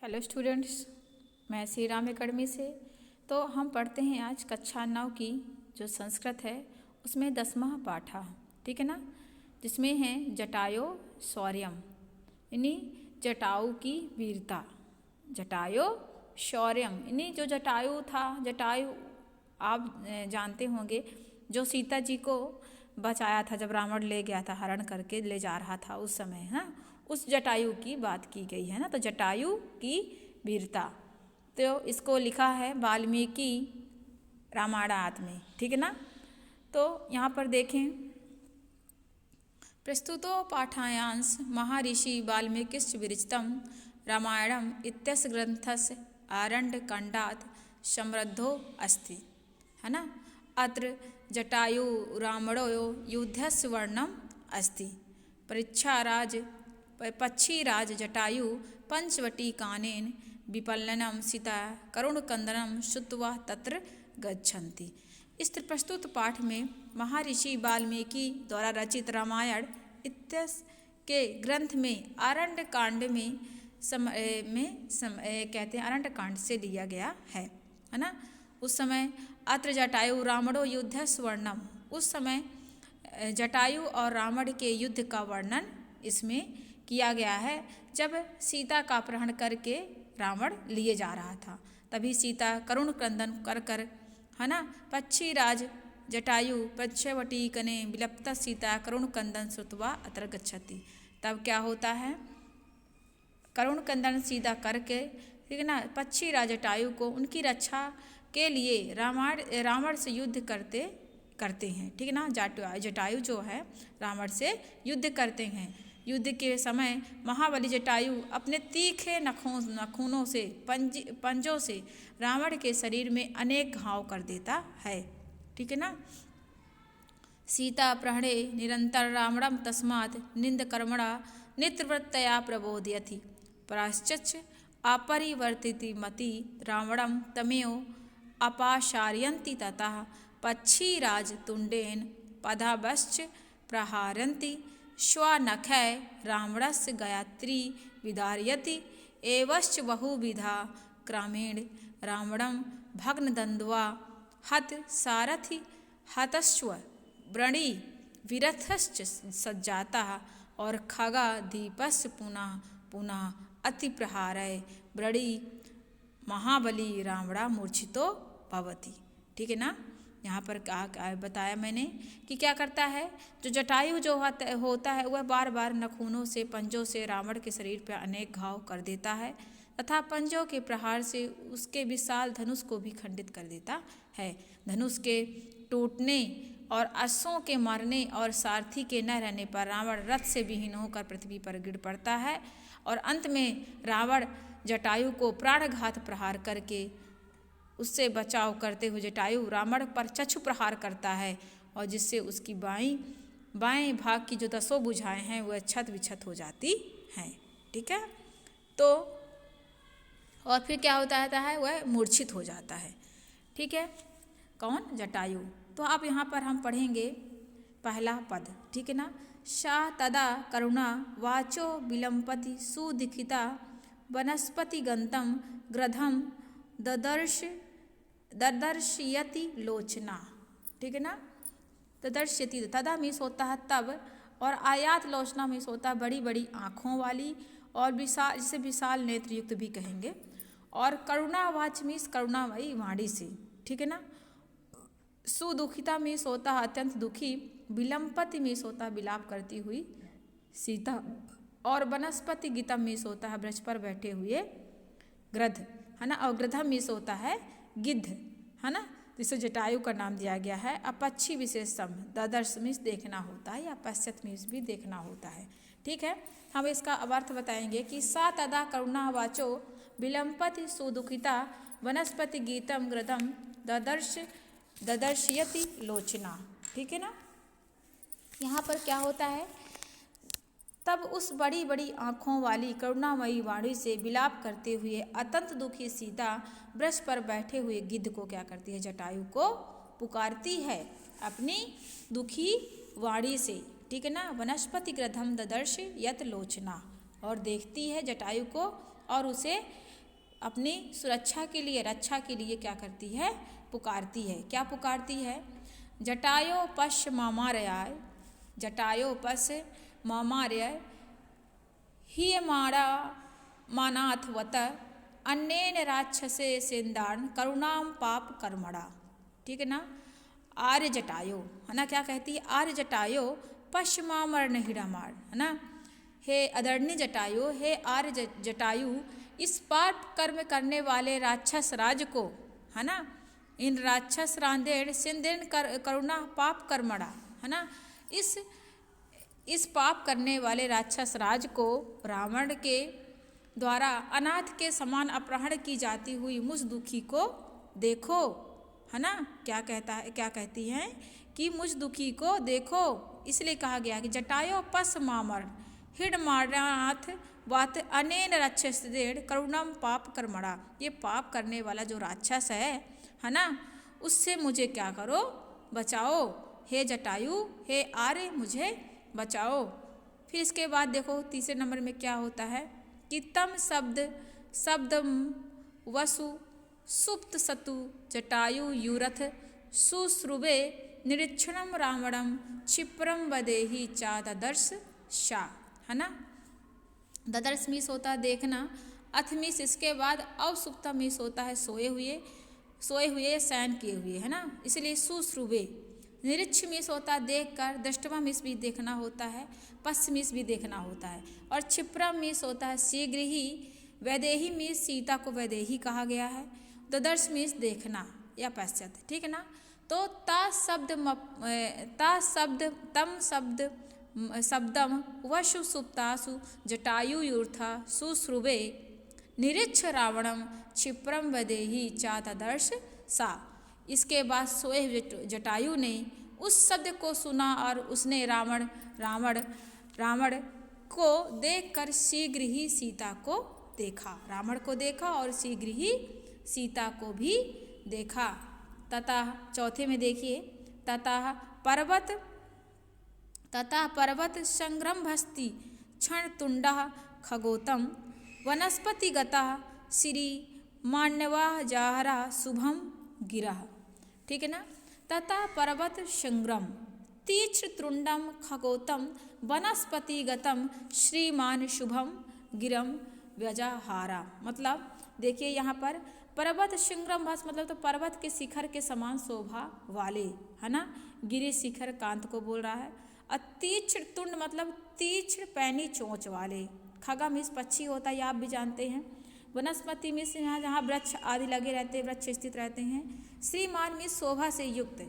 Hello students, मैं Shri Ram academy से। तो हम पढ़ते हैं आज कक्षा 9 की जो संस्कृत है उसमें 10वां पाठा, ठीक है ना, जिसमें है जटायो शौर्यम, यानी जटायु की वीरता। जटायो शौर्यम यानी जो जटायु था, जटायु आप जानते होंगे जो सीता जी को बचाया था जब रावण ले गया था, हरण करके ले जा रहा था उस समय, है उस जटायु की बात की गई है ना। तो जटायु की वीरता, तो इसको लिखा है वाल्मीकि रामायणात में, ठीक है ना। तो यहाँ पर देखें, प्रस्तुतो पाठायांश महर्षि वाल्मीकिश्च विरचितं रामायणम् इत्यस्य ग्रन्थस्य आरण्यकाण्डात् समृद्धो अस्ति, है ना। अत्र जटायु रावणयो युद्धस्य वर्णनम् अस्ति। पक्षीराज जटायु पंचवटीकानेन विपल्लनं सीता करुणकन्दनं श्रुत्वा तत्र गच्छन्ति। इस प्रस्तुत पाठ में महर्षि वाल्मीकि द्वारा रचित रामायण इत्यस्य के ग्रंथ में आरण्य कांड में कहते हैं, आरण्य कांड से लिया गया है ना। उस समय अत्र जटायु रावणो युद्धस्य वर्णनम्, उस समय जटायु और रावण के युद्ध का वर्णन इसमें किया गया है। जब सीता का अपहरण करके रावण लिए जा रहा था, तभी सीता करुण क्रंदन कर कर, है ना, पक्षीराज जटायु पंचवटीकने विलप्ता सीता करुण क्रंदन श्रुत्वा अत्र गच्छति। तब क्या होता है, करुण क्रंदन सीता करके, ठीक है ना, पक्षीराज जटायु को उनकी रक्षा के लिए रावण से युद्ध करते हैं, ठीक है ना। जटायु जो है रावण से युद्ध करते हैं। युद्ध के समय महाबली जटायु अपने तीखे नखूनों से, पंजों से रावण के शरीर में अनेक घाव कर देता है, ठीक है ना। सीता प्रहणे निरंतर रावणम तस्मात् निंदकर्मणा नित्यवृत्तया प्रबोधयति प्राश्च अपरिवर्तिति मति रावणम तमेव अपाशारयन्ति ततः पक्षीराज तुंडेन पदाभश्च प्रहारन्ति स्वनखै रावणस्य गायत्री विदारयति एवश्च बहुविधा क्रमेण रावणं भग्नदन्द्वा हत सारथि हतश्व व्रणी विरथश्च सज्जातः और खगा दीपस्य पुनः पुनः अतिप्रहारय व्रणी महाबली रावणा मूर्छितो भवति, ठीक है ना। यहाँ पर बताया मैंने कि क्या करता है, जो जटायु जो होता है वह बार बार नखूनों से, पंजों से रावण के शरीर पर अनेक घाव कर देता है तथा पंजों के प्रहार से उसके विशाल धनुष को भी खंडित कर देता है। धनुष के टूटने और अश्वों के मरने और सारथी के न रहने पर रावण रथ से विहीन होकर पृथ्वी पर गिर पड़ता है और अंत में रावण जटायु को प्राणघात प्रहार करके उससे बचाव करते हुए जटायु रावण पर चक्षु प्रहार करता है और जिससे उसकी बाएं भाग की जो 10 भुजाएं हैं वह छत विछत हो जाती हैं, ठीक है। तो और फिर क्या होता है, वह मूर्छित हो जाता है, ठीक है, कौन, जटायु। तो अब यहाँ पर हम पढ़ेंगे पहला पद, ठीक है ना। सा तदा करुणा वाचो विलंपति सुदीखिता वनस्पति गंतम ग्रधम ददर्शयति लोचना, ठीक है ना। ददर्शयति तदा मीस होता है तब, और आयात लोचना मीस होता है बड़ी बड़ी आँखों वाली और विशाल, जिसे विशाल नेत्र युक्त भी कहेंगे। और करुणावाच मीस करुणामयी वाणी से, ठीक है ना। सुदुखिता मीस होता है अत्यंत दुखी, विलंपति मीस होता है विलाप करती हुई सीता, और वनस्पति गीतम मीस होता है वृक्ष पर बैठे हुए गृध, है ना। और गृधम मीस होता है गिद्ध, है ना, जिसे जटायु का नाम दिया गया है। अपक्षी विशेषम ददर्श मीस देखना होता है या पश्चात मीस भी देखना होता है, ठीक है। हम इसका अर्थ बताएंगे कि सा तदा करुणा वाचो विलंपति सुदुखिता वनस्पति गीतम गृधम ददर्शयति लोचना, ठीक है ना। यहाँ पर क्या होता है, तब उस बड़ी बड़ी आँखों वाली करुणामयी वाणी से विलाप करते हुए अत्यंत दुखी सीता वृक्ष पर बैठे हुए गिद्ध को क्या करती है, जटायु को पुकारती है अपनी दुखी वाणी से, ठीक है ना। वनस्पति ग्रधम ददर्श यत लोचना, और देखती है जटायु को और उसे अपनी सुरक्षा के लिए, रक्षा के लिए क्या करती है, पुकारती है। क्या पुकारती है? जटायो पश्य मामारयाय, जटायो पश्य मामारयाय ही मारा मानाथवत अन्येन राक्षसे सेंदान करुणाम पाप कर्मणा। ठीक है ना। आर्य जटायो, है ना, क्या कहती है? आर्य जटायो पश्चिमामर्ण हिड़ामार, है ना, हे अदरणीय जटायु, हे आर्य जटायु, इस पाप कर्म करने वाले राक्षस राज को, है ना, इन राक्षस रांदेड़ सिंदेन करुणा पाप कर्मणा, है ना, इस पाप करने वाले राक्षस राज को रावण के द्वारा अनाथ के समान अपहरण की जाती हुई मुझ दुखी को देखो, है ना। क्या कहता है, क्या कहती हैं कि मुझ दुखी को देखो। इसलिए कहा गया कि जटायो पस मामर हिड मारनाथ वात अनेन राक्षसेड़ करुणम पाप कर्मणा। ये पाप करने वाला जो राक्षस है ना, उससे मुझे क्या करो, बचाओ, हे जटायु, हे आर्य, मुझे बचाओ। फिर इसके बाद देखो तीसरे नंबर में क्या होता है कि तम शब्दम वसु सुप्त सतु जटायु यूरथ सुश्रुवे निरीक्षणम रावणम क्षिप्रम वदेही चा ददर्श शा, है ना। ददर्श मीस होता है देखना, अथ मीस इसके बाद अवसुप्ता मीस होता है सोए हुए शयन किए हुए, है ना, इसलिए सुश्रुवे। निरीक्ष मीस होता है देख कर, दृष्टवा मीस भी देखना होता है, पश्च मीस भी देखना होता है, और क्षिप्रम मीस होता है शीघ्र ही, वैदेही मीस सीता को वैदेही कहा गया है, ददर्श मीस देखना या पश्चात। ठीक है ना। तो ता शब्द तम शब्दम वशु सुप्तासु जटायुयूर्था सुश्रुवे निरीक्ष रावणम क्षिप्रम वदेही चा ददर्श सा। इसके बाद सोए हुए जटायु ने उस शब्द को सुना और उसने रावण को देखकर शीघ्र ही सीता को देखा, रावण को देखा और शीघ्र ही सीता को भी देखा। तथा चौथे में देखिए, तथा पर्वत संग्रम भस्ति क्षण तुंडा खगोतम वनस्पतिगता श्री मान्यवा जाहरा शुभम गिरा। ठीक है ना। तथा पर्वत संग्रम तीक्ष्ण तुंडम खगोतम वनस्पतिगतम श्रीमान शुभम गिरम व्यजाहारा। मतलब देखिए यहाँ पर पर्वत संग्रम भस मतलब तो पर्वत के शिखर के समान शोभा वाले, है ना, गिरि शिखर कांत को बोल रहा है। तीक्ष्ण तुंड मतलब तीक्ष्ण पैनी चोंच वाले। खगा मीस पक्षी होता है, ये आप भी जानते हैं। वनस्पति मीस यहाँ जहाँ वृक्ष आदि लगे रहते हैं, वृक्ष स्थित रहते हैं। श्रीमान मीस शोभा से युक्त,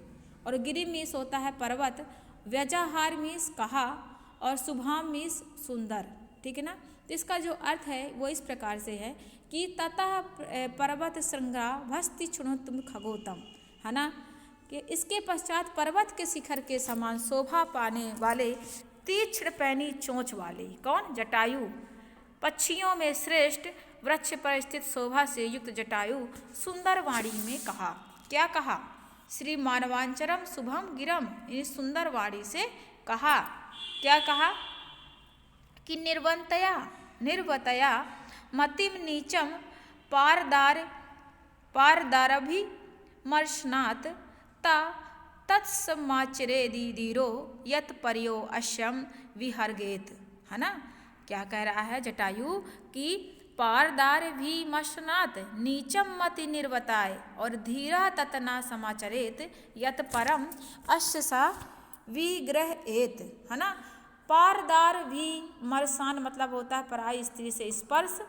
और गिरि मीस होता है पर्वत। व्यजाहार मीस कहा, और शुभाम मीस सुंदर। ठीक है ना। तो इसका जो अर्थ है वो इस प्रकार से है कि ततः पर्वत श्रृंगा भस्ति क्षुणोत्तम खगोतम, है ना, कि इसके पश्चात पर्वत के शिखर के समान शोभा पाने वाले तीक्ष्ण पैनी चोंच वाले, कौन? जटायु। पक्षियों में श्रेष्ठ वृक्ष पर स्थित शोभा से युक्त जटायु सुंदर वाणी में कहा। क्या कहा? श्री मानवांचरम शुभम गिरम, इस सुंदर वाणी से कहा। क्या कहा? कि निर्वतया मतिम नीचम पारदारभि मर्शनात् ता तत्समाचरे दीरो यत पर्यो अश्यम विहर्गेत, है ना। क्या कह रहा है जटायु कि पारदार भी मशनात नीचम मति निर्वताय और धीरा ततना समाचरेत यत परम अश्य सा विग्रह एत, है ना। पारदार भी मरसान मतलब होता है पराई स्त्री से स्पर्श,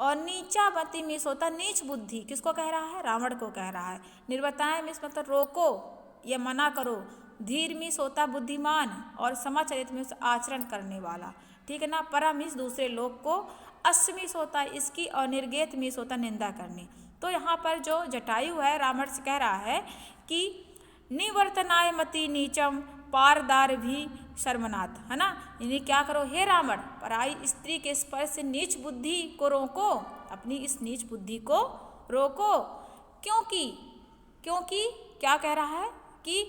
और नीचा मति मीस होता है नीच बुद्धि। किसको कह रहा है? रावण को कह रहा है। निर्वताएं मीस मतलब रोको या मना करो। धीर मीस होता बुद्धिमान, और समाचरित मीस आचरण करने वाला। ठीक है ना। परा मीस दूसरे लोग को, अश्य मीस होता है इसकी, और निर्गेत मीस होता निंदा करनी। तो यहाँ पर जो जटायु है रावण से कह रहा है कि निवर्तनाय मति नीचम पारदार भी शर्मनाथ, है ना। यानी क्या करो हे रावण, पराई स्त्री के स्पर्श से नीच बुद्धि को रोको, अपनी इस नीच बुद्धि को रोको। क्योंकि क्या कह रहा है कि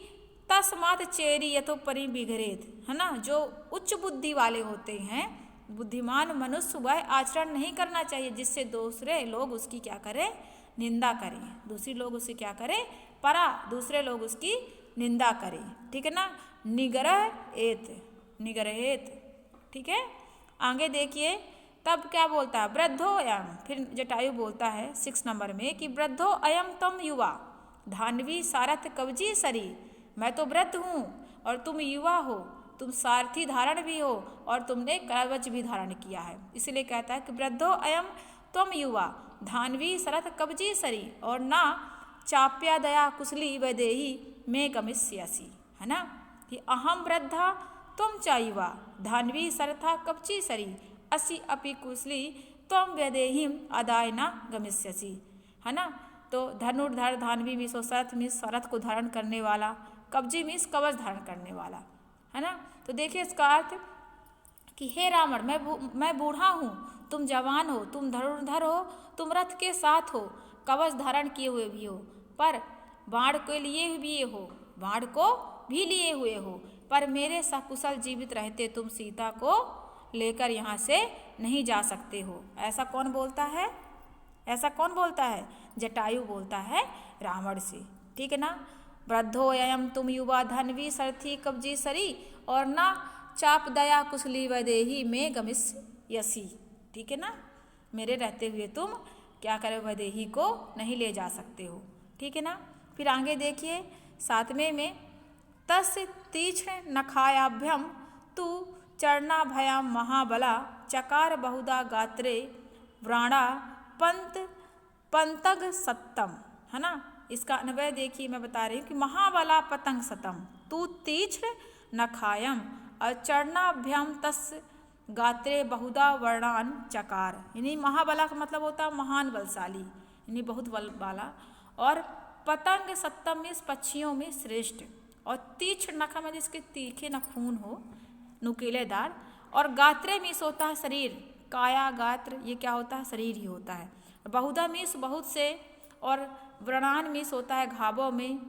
तस्मात् चेरी यथो परि बिघरेत, है ना। जो उच्च बुद्धि वाले होते हैं बुद्धिमान मनुष्य वह आचरण नहीं करना चाहिए जिससे दूसरे लोग उसकी क्या करें, निंदा करें। दूसरे लोग उसकी क्या करें, दूसरे लोग उसकी निंदा करें। ठीक है ना, निग्रहेत, ठीक है। आगे देखिए, तब क्या बोलता है, वृद्धो अयम, फिर जटायु बोलता है 6 नंबर में कि वृद्धो अयम तम युवा धान्वी सारथ कवची सरी, मैं तो वृद्ध हूँ और तुम युवा हो, तुम सारथी धारण भी हो और तुमने कवच भी धारण किया है। इसलिए कहता है कि वृद्धो अयम तुम युवा धान्वी सरथ कवची सरी और ना चाप्या दया कुशली वैदेही में गमिष्यसि, है ना, कि अहम वृद्धा तुम च युवा धान्वी सरथा कवची सरी असि अपि कुशली तुम वैदेहीम अदाय न गमिष्यसि, है ना। तो धनुर्धर, धान्वी मीस और सरथ मीस सरथ को धारण करने वाला, कवची मीस कवच धारण करने वाला, है ना। तो देखिए इसका अर्थ कि हे रावण, मैं बूढ़ा हूँ, तुम जवान हो, तुम धनुर्धर हो, तुम रथ के साथ हो, कवच धारण किए हुए भी हो, पर बाण को भी लिए हुए हो, पर मेरे सकुशल जीवित रहते तुम सीता को लेकर यहाँ से नहीं जा सकते हो। ऐसा कौन बोलता है? जटायु बोलता है रावण से। ठीक है ना। वृद्धो अयम तुम युवा धन्वी सरथी कवची सरी और ना चाप दया कुशली वैदेही में गमिष्यसि। ठीक है ना, मेरे रहते हुए तुम क्या करे, वैदेही को नहीं ले जा सकते हो। ठीक है ना। फिर आगे देखिए 7वें में, तस् तीक्ष्ण नखायाभ्यम तू चरना भयाम महाबला चकार बहुधा गात्रे व्राणा पंतग सत्तम, है ना। इसका अन्वय देखिए, मैं बता रही हूँ कि महाबला पतंग सतम तू तीक्ष्ण नखायम और चरणाभ्याम तस् गात्रे बहुधा वर्णान चकार, यानी महाबला का मतलब होता है महान बलशाली, यानी बहुत बल वाला, और पतंग सत्तम में पक्षियों में श्रेष्ठ, और तीक्ष्ण नखा में जिसके तीखे नखून हो, नुकीलेदार, और गात्रे मीस होता है शरीर, काया गात्र ये क्या होता है, शरीर ही होता है। बहुधा मीस बहुत से, और व्रणान मीस होता है घावों में,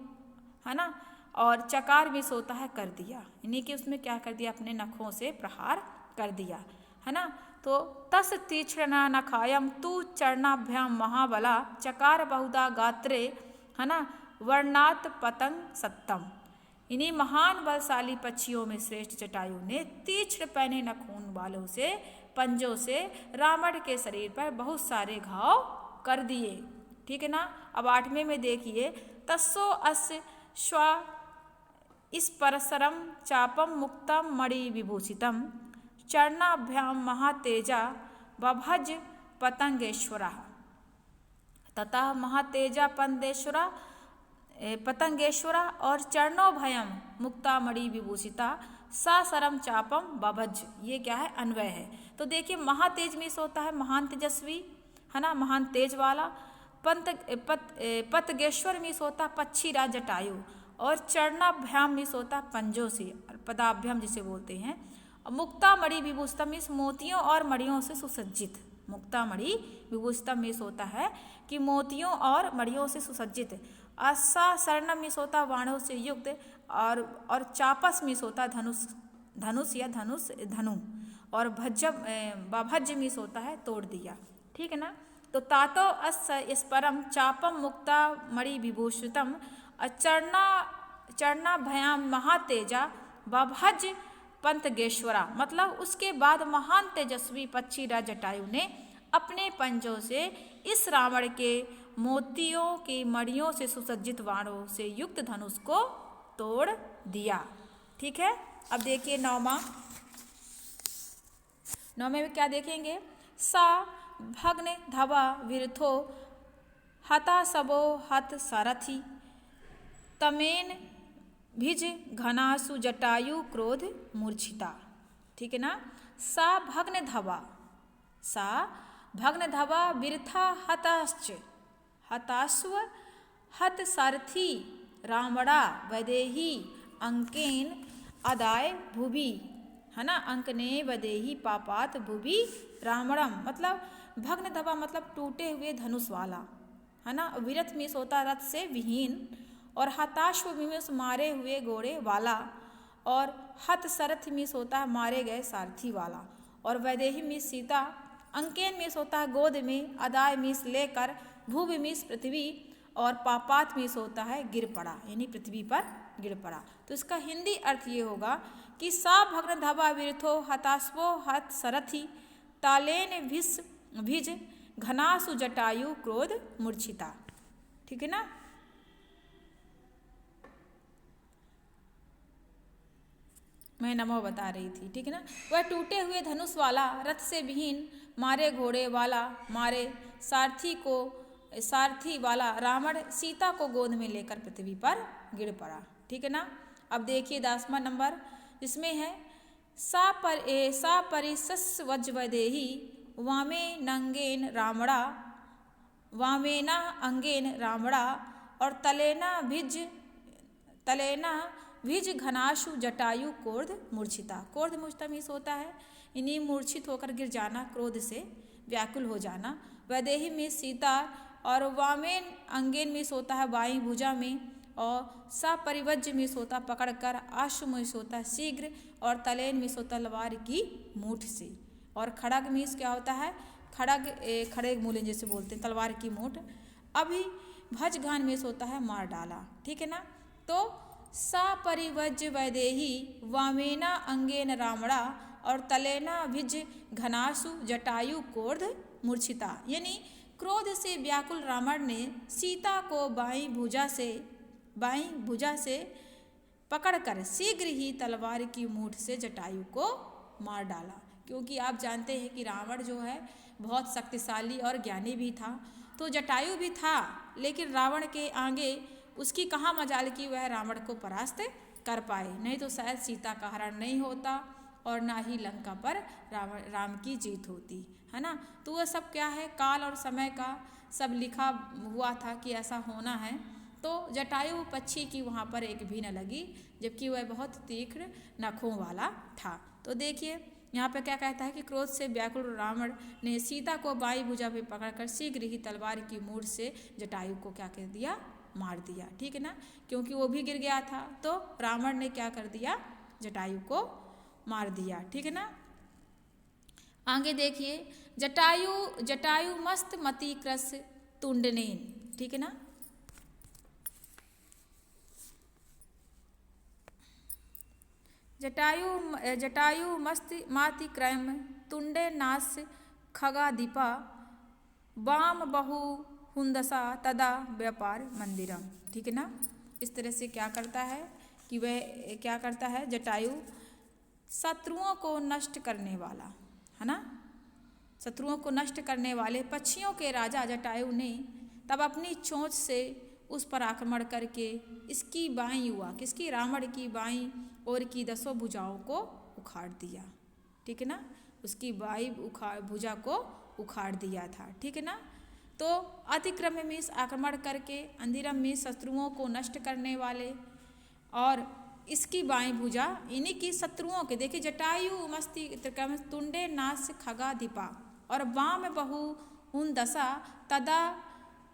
है ना, और चकार मीस होता है कर दिया, यानी कि उसमें क्या कर दिया, अपने नखों से प्रहार कर दिया, है ना। तो तस तीक्ष्ण नखायम तू चरणाभ्याम महाबला चकार बहुधा गात्रे, है ना, वर्णात पतंग सत्तम, इन्हीं महान बलशाली पक्षियों में श्रेष्ठ जटायु ने तीक्ष्ण पैने नखून वालों से पंजों से रावण के शरीर पर बहुत सारे घाव कर दिए। ठीक है ना। अब 8वें में देखिए, तस्सो अस्य स्वा इस परसरम चापम मुक्तम मणि विभूषितम चरणाभ्याम महातेजा बभज पतंगेश्वरा, तथा महातेजा पतंगेश्वरा और चरणो भयम मुक्ता मणि विभूषिता सा सरम चापम बभज, ये क्या है, अन्वय है। तो देखिए महातेज मीस होता है महान तेजस्वी, है ना, महान तेज वाला, पतगेश्वर मीस होता पक्षी राज जटायु, और चरणाभ्याम मीस होता पंजों से, पदाभ्याम जिसे बोलते हैं, मुक्ता मणि विभूषिता मीस मोतियों और मणियों से सुसज्जित, मुक्ता मणि विभूषिता मीस होता है कि मोतियों और मणियों से सुसज्जित, आशा शरणम मीस होता बाणों से युक्त, और चापस मीस होता धनुष या धनु, और बभज मीस होता है तोड़ दिया। ठीक है ना। तो तातो अस परम चापम मुक्ता मणि विभूषितम चरना भयाम महातेजा बभज पंतगेश्वरा, मतलब उसके बाद महान तेजस्वी पक्षी राज जटायु ने अपने पंजों से इस रावण के मोतियों की मणियों से सुसज्जित बाणों से युक्त धनुष को तोड़ दिया। ठीक है। अब देखिए 9वां में क्या देखेंगे, सा भग्न धवा विरथो हता सबो हत सारथी तमेन भिज घनासु जटायु क्रोध मूर्छिता। ठीक है ना। सा भग्न धवा विरथा हताश्व हत सारथी रावणा वैदेही अंकेन अदाय भुवि, है ना, अंकने वैदेही पापात भुवि रावणम, मतलब भग्न धवा मतलब टूटे हुए धनुष वाला, है ना, विरथ मीस होता रथ से विहीन, और हताश्व मीस मारे हुए घोड़े वाला, और हत सरथ मीस होता है मारे गए सारथी वाला, और वैदेही मीन्स सीता, अंकेन मीन्स होता है गोद में, अदाय मीन्स लेकर, भूव मीन्स पृथ्वी, और पापात मीन्स होता है गिर पड़ा, यानी पृथ्वी पर गिर पड़ा। तो इसका हिंदी अर्थ ये होगा कि सा भग्न धवा विरथो हतास्वो हत सरथी तालेन भिज घनासु जटायु क्रोध मूर्छिता। ठीक है ना। मैं नमो बता रही थी, ठीक है ना। वह टूटे हुए धनुष वाला, रथ से विहीन, मारे घोड़े वाला, मारे सारथी वाला रावण सीता को गोद में लेकर पृथ्वी पर गिर पड़ा। ठीक है ना। अब देखिए 10वां नंबर, इसमें है सा परिसस वज्रवदेही वामेना अंगेन रामड़ा और तलेना भिज घनाशु जटायु क्रोध मूर्छिता। क्रोध मूर्छिता मीन्स होता है इन्हीं मूर्छित होकर गिर जाना, क्रोध से व्याकुल हो जाना। वैदेही मीन्स सीता, और वामेन अंगेन मीन्स होता है बाई भुजा में, और सपरिवज्य मीन्स होता पकड़कर, आशु मीन्स होता है शीघ्र, और तलेन मीन्स होता तलवार की मूठ से, और खड़ग मीन्स क्या होता है खड़ग मूलन जैसे बोलते हैं तलवार की मूठ। अभी भज घान मीन्स होता है मार डाला। ठीक है ना। तो सपरिवज्य वैदेही वामेना अंगेन रामड़ा और तलेना भिज घनासु जटायु क्रोध मूर्छिता, यानी क्रोध से व्याकुल रावण ने सीता को बाईं भुजा से पकड़कर शीघ्र ही तलवार की मूठ से जटायु को मार डाला। क्योंकि आप जानते हैं कि रावण जो है बहुत शक्तिशाली और ज्ञानी भी था, तो जटायु भी था, लेकिन रावण के आगे उसकी कहाँ मजाल की वह रावण को परास्त कर पाए, नहीं तो शायद सीता का हरण नहीं होता और ना ही लंका पर राम की जीत होती, है ना। तो वह सब क्या है, काल और समय का सब लिखा हुआ था कि ऐसा होना है। तो जटायु पक्षी की वहाँ पर एक भी न लगी, जबकि वह बहुत तीक्ष्ण नखों वाला था। तो देखिए यहाँ पे क्या कहता है कि क्रोध से व्याकुल रावण ने सीता को बाईं भुजा पे पकड़कर शीघ्र ही तलवार की मूठ से जटायु को क्या कर दिया, मार दिया। ठीक है ना। क्योंकि वो भी गिर गया था, तो रावण ने क्या कर दिया, जटायु को मार दिया। ठीक है ना। आगे देखिए, जटायु मस्त मति क्रस तुंडनेन। ठीक है ना। जटायु मस्त माति क्रम तुंडे नास खगा दीपा वाम बहु हुंदसा तदा व्यापार मंदिरम। ठीक है ना। इस तरह से क्या करता है कि वह क्या करता है, जटायु शत्रुओं को नष्ट करने वाला, है ना, शत्रुओं को नष्ट करने वाले पक्षियों के राजा जटायु ने तब अपनी चोंच से उस पर आक्रमण करके इसकी बाईं युवा किसकी रावण की बाईं ओर की 10 भुजाओं को उखाड़ दिया। ठीक है ना। उसकी बाईं भुजा को उखाड़ दिया था। ठीक है ना। तो अतिक्रम में आक्रमण करके, अंधिरम में शत्रुओं को नष्ट करने वाले, और इसकी बाईं भुजा इन्हीं की शत्रुओं के, देखिए जटायु मस्ती त्रिक्रम तुंडे नास खगा दीपा और वाम बहु उन दशा तदा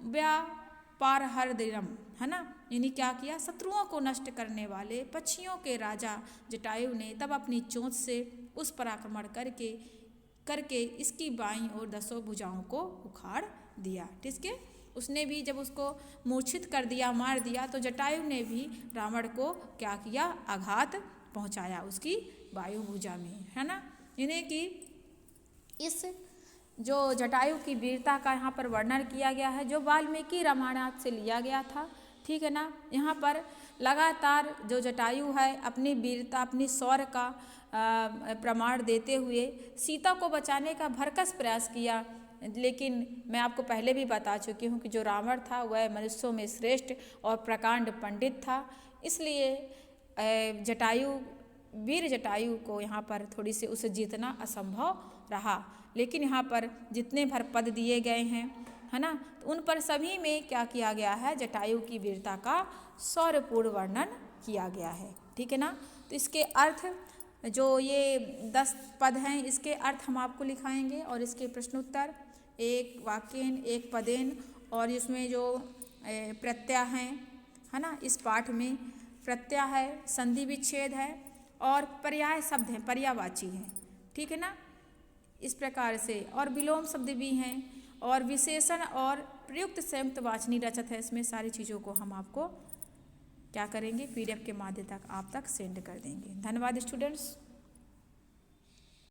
व्यापार हरदिरम, है ना। यानी क्या किया, शत्रुओं को नष्ट करने वाले पक्षियों के राजा जटायु ने तब अपनी चोंच से उस पर आक्रमण करके इसकी बाईं और 10 भुजाओं को उखाड़ दिया। ठीक है। उसने भी जब उसको मूर्छित कर दिया, मार दिया, तो जटायु ने भी रावण को क्या किया, आघात पहुंचाया उसकी वायु भुजा में, है ना। यानी कि इस जो जटायु की वीरता का यहाँ पर वर्णन किया गया है, जो वाल्मीकि रामायण से लिया गया था। ठीक है ना। यहाँ पर लगातार जो जटायु है अपनी वीरता, अपनी शौर्य का प्रमाण देते हुए सीता को बचाने का भरकस प्रयास किया। लेकिन मैं आपको पहले भी बता चुकी हूँ कि जो रावण था वह मनुष्यों में श्रेष्ठ और प्रकांड पंडित था, इसलिए वीर जटायु को यहाँ पर थोड़ी सी उसे जीतना असंभव रहा। लेकिन यहाँ पर जितने भर पद दिए गए हैं, है ना, तो उन पर सभी में क्या किया गया है, जटायु की वीरता का शौर्यपूर्ण वर्णन किया गया है। ठीक है ना। तो इसके अर्थ जो ये 10 पद हैं, इसके अर्थ हम आपको लिखाएंगे और इसके प्रश्नोत्तर, एक वाक्यन एक पदेन, और इसमें जो प्रत्यय हैं, है ना, इस पाठ में प्रत्यय है, संधि विच्छेद है और पर्याय शब्द हैं, पर्यायवाची हैं। ठीक है ना। इस प्रकार से और विलोम शब्द भी हैं और विशेषण और प्रयुक्त संयुक्त वाचनी रचत है। इसमें सारी चीज़ों को हम आपको क्या करेंगे, PDF के माध्यम तक आप तक सेंड कर देंगे। धन्यवाद स्टूडेंट्स।